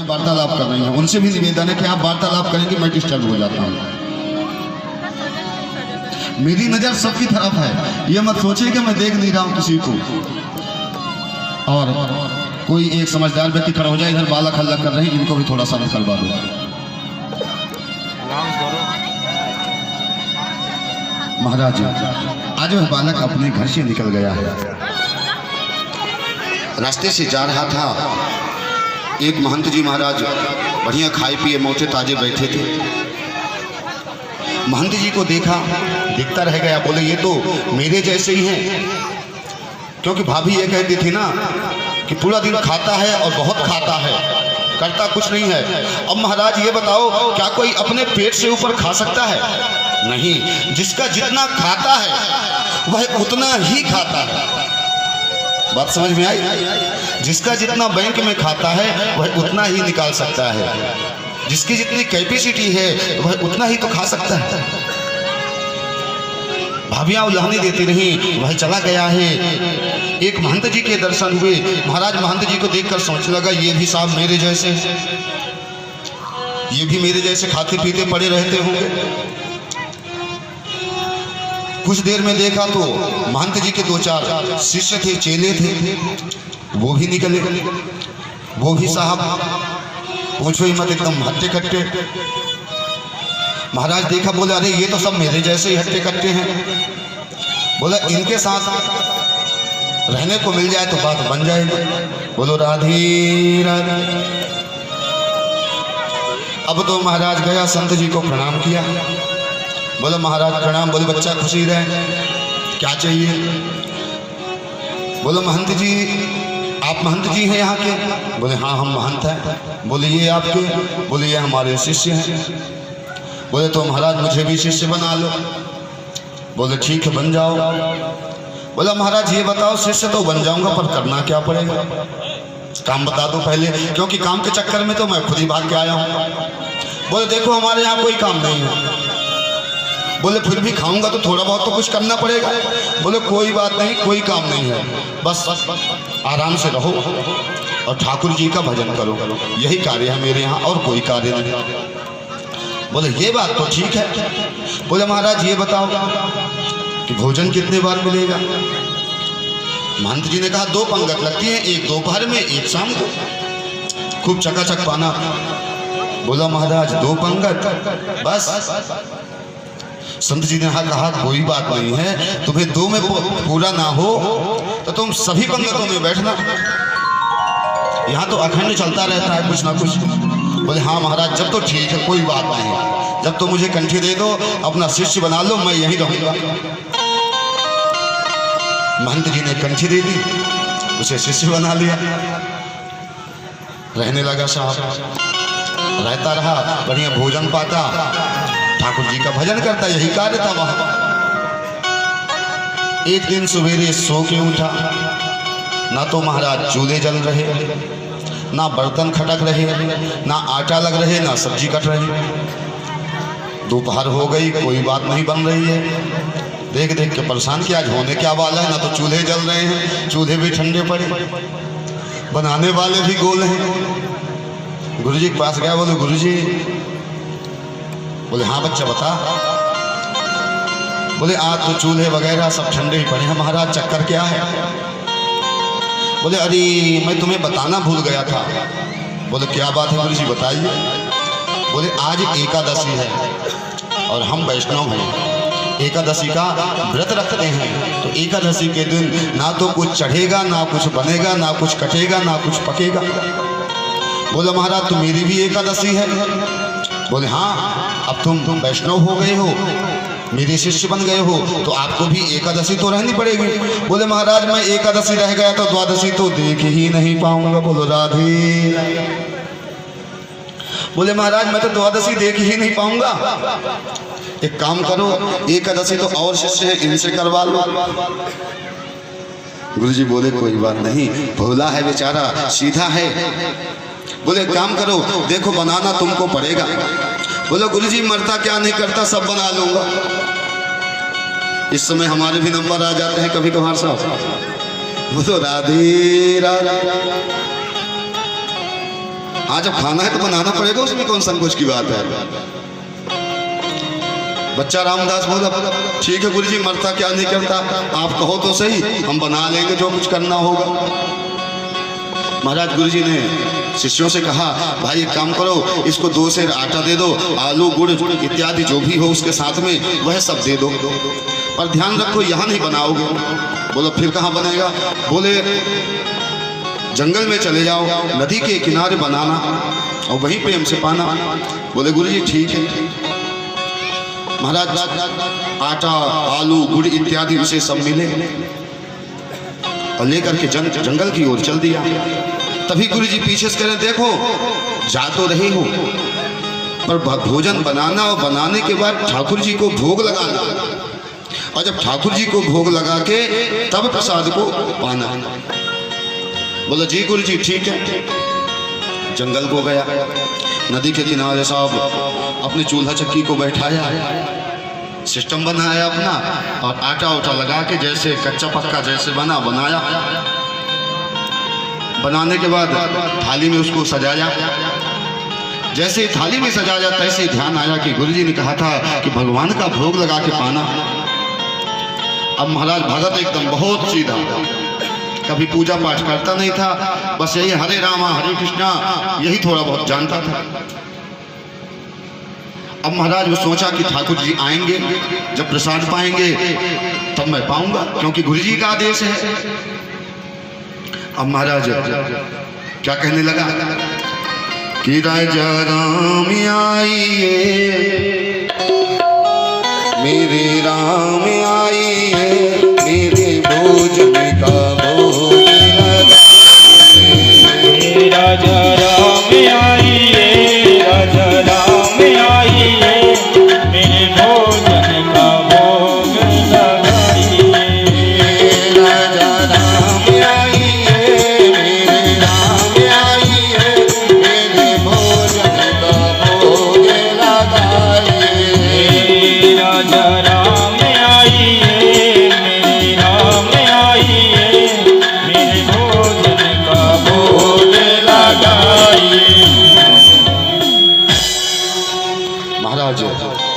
वार्तालाप कर रही हैं, उनसे भी निवेदन है कि आप वार्तालाप करेंगे, मैं डिस्टर्ब हो जाता हूँ। मेरी नज़र सबकी तरफ है, ये मत सोचिए कि मैं देख नहीं रहा हूँ किसी को। और कोई एक समझदार व्यक्ति खड़ा हो जाए, इधर बालक हल्ला कर रहे हैं, इनको भी थोड़ा सा निकलवा दो। महाराज आज वह बालक अपने घर से निकल गया है, रास्ते से जा रहा था। एक महंत जी महाराज बढ़िया खाए पिए मोटे ताजे बैठे थे। महंत जी को देखा, देखता रह गया, बोले ये तो मेरे जैसे ही हैं, क्योंकि भाभी ये कहती थी ना कि पूरा दिन खाता है और बहुत खाता है, करता कुछ नहीं है। अब महाराज ये बताओ, क्या कोई अपने पेट से ऊपर खा सकता है? नहीं, जिसका जितना खाता है वह उतना ही खाता है। बात समझ में आई? जिसका जितना बैंक में खाता है वह उतना ही निकाल सकता है, जिसकी जितनी कैपेसिटी है वह उतना ही तो खा सकता है। भाभियाँ उल्हानी देती रही, वह चला गया है। एक महंत जी के दर्शन हुए। महाराज महंत जी को देखकर सोचने लगा, ये भी साहब मेरे जैसे, ये भी मेरे जैसे खाते पीते पड़े रहते होंगे। कुछ देर में देखा तो महंत जी के 2-4 शिष्य थे, चेले थे, वो भी निकले। वो भी साहब पूछो ही मत, एकदम हट्टे कट्टे। महाराज देखा, बोले अरे ये तो सब मेरे जैसे ही हट्टे कट्टे हैं। बोला इनके साथ रहने को मिल जाए तो बात बन जाएगी। बोलो राधे राधे। अब तो महाराज गया, संत जी को प्रणाम किया। बोला महाराज प्रणाम। बोले बच्चा खुशी रहे, क्या चाहिए? बोलो महंत जी, आप महंत जी हैं यहाँ के? बोले हाँ हम महंत हैं। बोले ये आपके? बोले ये हमारे शिष्य हैं। बोले तो महाराज मुझे भी शिष्य बना लो। बोले ठीक है बन जाओ। बोला महाराज ये बताओ, शिष्य तो बन जाऊंगा पर करना क्या पड़ेगा? काम बता दो पहले, क्योंकि काम के चक्कर में तो मैं खुद ही भाग के आया हूँ। बोले देखो हमारे यहाँ कोई काम नहीं है। बोले फिर भी खाऊंगा तो थोड़ा बहुत तो कुछ करना पड़ेगा। बोले कोई बात नहीं, कोई काम नहीं है, बस आराम से रहो और ठाकुर जी का भजन करो, यही कार्य है मेरे यहाँ, और कोई कार्य नहीं। बोले ये बात तो ठीक है। बोले महाराज ये बताओ कि भोजन कितने बार मिलेगा? महंत जी ने कहा 2 पंगत लगती हैं, एक दोपहर में एक शाम को, खूब चकाचक पाना। बोला महाराज 2 पंगत बस? संत जी ने कहा कोई बात नहीं है, तुम्हें 2 में पूरा ना हो तो तुम सभी पंगतों में बैठना, यहाँ तो अखंड चलता रहता है कुछ ना कुछ। बोले हाँ महाराज जब तो ठीक है, कोई बात नहीं, जब तो मुझे कंठी दे दो, अपना शिष्य बना लो, मैं यहीं रहूंगा। महंत जी ने कंठी दे दी, उसे शिष्य बना लिया। रहने लगा साहब, रहता रहा, बढ़िया भोजन पाता, ठाकुर जी का भजन करता, यही कार्य था वहां। एक दिन सवेरे सो के उठा, ना तो महाराज चूल्हे जल रहे, ना बर्तन खटक रहे, ना आटा लग रहे, ना सब्जी कट रही। दोपहर हो गई, कोई बात नहीं बन रही है। देख देख के परेशान किया, आज होने क्या वाला है, ना तो चूल्हे जल रहे हैं, चूल्हे भी ठंडे पड़े, बनाने वाले भी गोल हैं। गुरुजी के पास गया, बोले गुरुजी। बोले हाँ बच्चा बता। बोले आज तो चूल्हे वगैरह सब ठंडे ही पड़े हैं महाराज, चक्कर क्या है? बोले अरे मैं तुम्हें बताना भूल गया था। बोले क्या बात है गुरुजी बताइए। बोले आज एकादशी है और हम वैष्णव हैं, एकादशी का व्रत रखते हैं, तो एकादशी के दिन ना तो कुछ चढ़ेगा, ना कुछ बनेगा, ना कुछ कटेगा, ना कुछ पकेगा। बोले महाराज तो मेरी भी एकादशी है। बोले हाँ, अब तुम वैष्णव हो गए हो, मेरे शिष्य बन गए हो, तो आपको भी एकादशी तो रहनी पड़ेगी। बोले महाराज मैं एकादशी रह गया तो द्वादशी तो देख ही नहीं पाऊंगा। बोलो राधे। बोले महाराज मैं तो द्वादशी देख ही नहीं पाऊंगा, एक काम करो, एकादशी तो और शिष्य है, इनसे करवा लो। गुरुजी बोले कोई बात नहीं, भोला है बेचारा, सीधा है। बोले काम करो, देखो बनाना तुमको पड़ेगा। बोले गुरुजी मरता क्या नहीं करता, सब बना लूंगा। इस समय हमारे भी नंबर आ जाते हैं कभी कभार साहब। बोलो राधे राधे। हाँ जब खाना है तो बनाना पड़ेगा, उसमें कौन संकोच की बात है। बच्चा रामदास बोला ठीक है गुरुजी, मरता क्या नहीं करता, आप कहो तो सही, हम बना लेंगे जो कुछ करना होगा। महाराज गुरुजी ने शिष्यों से कहा भाई एक काम करो, इसको 2 सेर आटा दे दो, आलू गुड़ इत्यादि जो भी हो उसके साथ में वह सब दे दो, पर ध्यान रखो यहाँ नहीं बनाओगे। बोलो फिर कहाँ बनेगा? बोले जंगल में चले जाओ, नदी के किनारे बनाना और वहीं पे हमसे पाना। बोले गुरुजी ठीक है। महाराज आटा आलू गुड़ इत्यादि उसे सब मिले और लेकर के जंगल की ओर चल दिया। तभी गुरुजी पीछे से कह रहे देखो जा तो रहे हो, पर भोजन बनाना और बनाने के बाद ठाकुर जी को भोग लगाना, और जब ठाकुर जी को भोग लगा के तब प्रसाद को पाना। बोला जी गुरुजी ठीक है। जंगल को गया, नदी के किनारे साहब अपने चूल्हा चक्की को बैठाया, सिस्टम बनाया अपना, और आटा उटा लगा के जैसे कच्चा पक्का जैसे बनाया। बनाने के बाद थाली में उसको सजाया। जैसे ही थाली में सजाया तैसे ही ध्यान आया कि गुरुजी ने कहा था कि भगवान का भोग लगा के पाना। अब महाराज भगत एकदम बहुत सीधा, कभी पूजा पाठ करता नहीं था, बस यही हरे रामा हरे कृष्णा यही थोड़ा बहुत जानता था। अब महाराज वो सोचा कि ठाकुर जी आएंगे, जब प्रसाद पाएंगे तब मैं पाऊंगा, क्योंकि गुरुजी का आदेश है। अब महाराज क्या कहने लगा कि राजा राम आइए, मेरे राम आइए, मेरे भोजन का भोग लगाइए। राजा राम आइए, राजा राम आइए, मेरे भोजन का भोग लगाइए। राजा राम आइए, मेरे राम आइए, मेरे भोजन का भोग लगाइए। राजा राम आइए, मेरे राम आइए, मेरे भोजन का भोग लगाइए। महाराज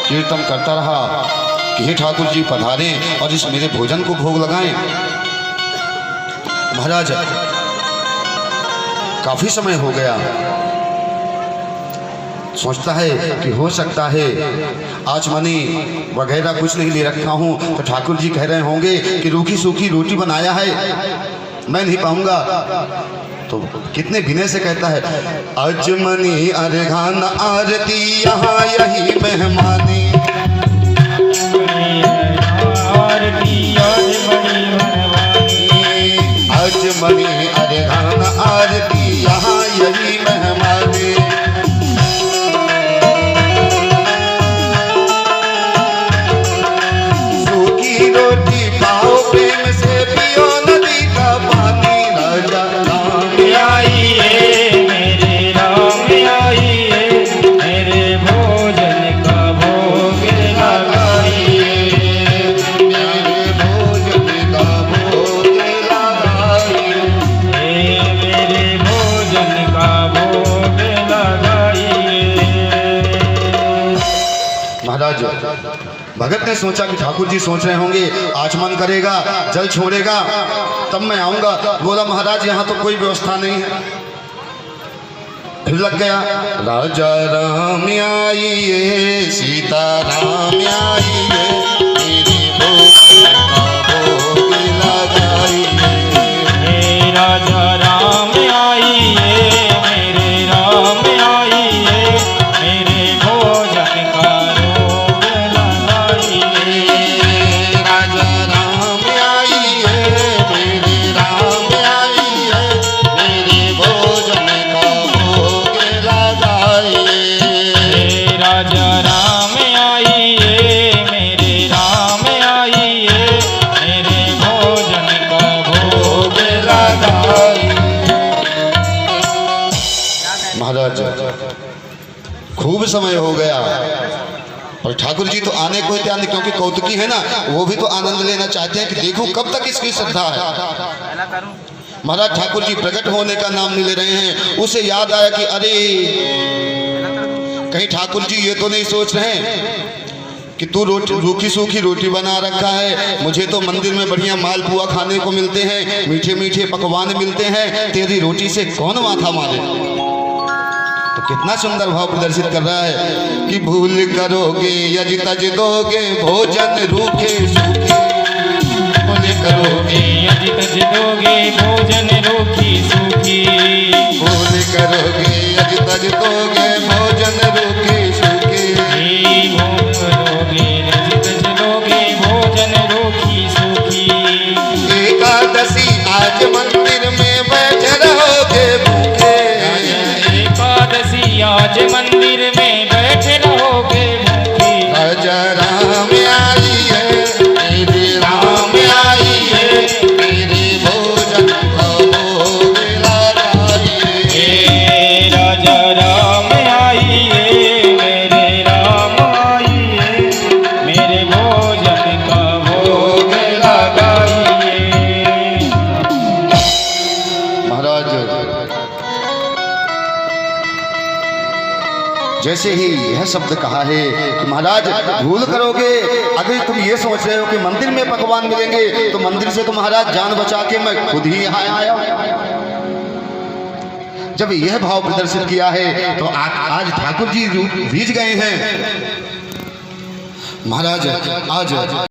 कीर्तन करता रहा कि हे ठाकुर जी पधारे और इस मेरे भोजन को भोग लगाएं। महाराज काफी समय हो गया, सोचता है कि हो सकता है आचमनी वगैरह कुछ नहीं ले रखा हूं, तो ठाकुर जी कह रहे होंगे कि रूखी सूखी रोटी बनाया है, मैं नहीं पाऊंगा। तो कितने विनय से कहता है आचमनी अर्घान आरती यहाँ यही मेहमानी। आचमनी अर्घान आरती यहाँ यही मेहमानी। सूखी रोटी पाओ प्रेम से पियो नदी का पानी। राजा राम आइए, मेरे राम आइए, मेरे भोजन का भोग लगाइए। मेरे भोजन का भोग लगाइए। मेरे भोजन का भोग लगाइए। महाराज भगत ने सोचा कि ठाकुर जी सोच रहे होंगे आचमन करेगा, जल छोड़ेगा, तब मैं आऊंगा। बोला महाराज यहाँ तो कोई व्यवस्था नहीं है। फिर लग गया राजा राम आइए, सीता राम आइए, मेरे भोजन का भोग लगाइए। राजा राम आइए, मेरे राम आइए, मेरे भोजन का भोग लगाइए। राजा राम आइए, मेरे राम आइए, मेरे भोजन का भोग लगाइए। राजा राम आइए, मेरे राम आइए, मेरे भोजन का भोग लगाइए। महाराज खूब समय हो गया और ठाकुर जी तो आने को तैयार नहीं, क्योंकि कौतुकी है ना, वो भी तो आनंद लेना चाहते हैं कि देखो कब तक इसकी श्रद्धा है। महाराज ठाकुर जी प्रकट होने का नाम नहीं ले रहे हैं। उसे याद आया कि अरे कहीं ठाकुर जी ये तो नहीं सोच रहे हैं कि तू रूखी सूखी रोटी बना रखा है, मुझे तो मंदिर में बढ़िया मालपुआ खाने को मिलते हैं, मीठे मीठे पकवान मिलते हैं, तेरी रोटी से कौन माथा मारे। तो कितना सुंदर भाव प्रदर्शित कर रहा है कि भूल करोगे यदि तज दोगे भोजन रूखे सूखे, भूल करोगे यदि तज दोगे भोजन रूखी सूखी, भूल करोगे यदि तज दोगे भोजन रूखे सूखे, भूल करोगे यदि तज दोगे भोजन रूखी सूखी। एकादशी आज मंदिर में बैठे रहोगे भूखे, एकादशी आज मंदिर में बैठे रहोगे भूखे। राजा राम आई है मेरे राम आई है, मेरे भोजन का भोग लगाइए। राजा राम आई है मेरे राम आई है, मेरे भोजन का भोग लगाइए। महाराज जैसे ही यह शब्द कहा है कि महाराज भूल करोगे, अगर तुम ये सोच रहे हो कि मंदिर में पकवान मिलेंगे तो मंदिर से तो महाराज जान बचा के मैं खुद ही यहाँ आया। जब यह भाव प्रदर्शित किया है तो आज ठाकुर जी रीझ गए हैं। महाराज आज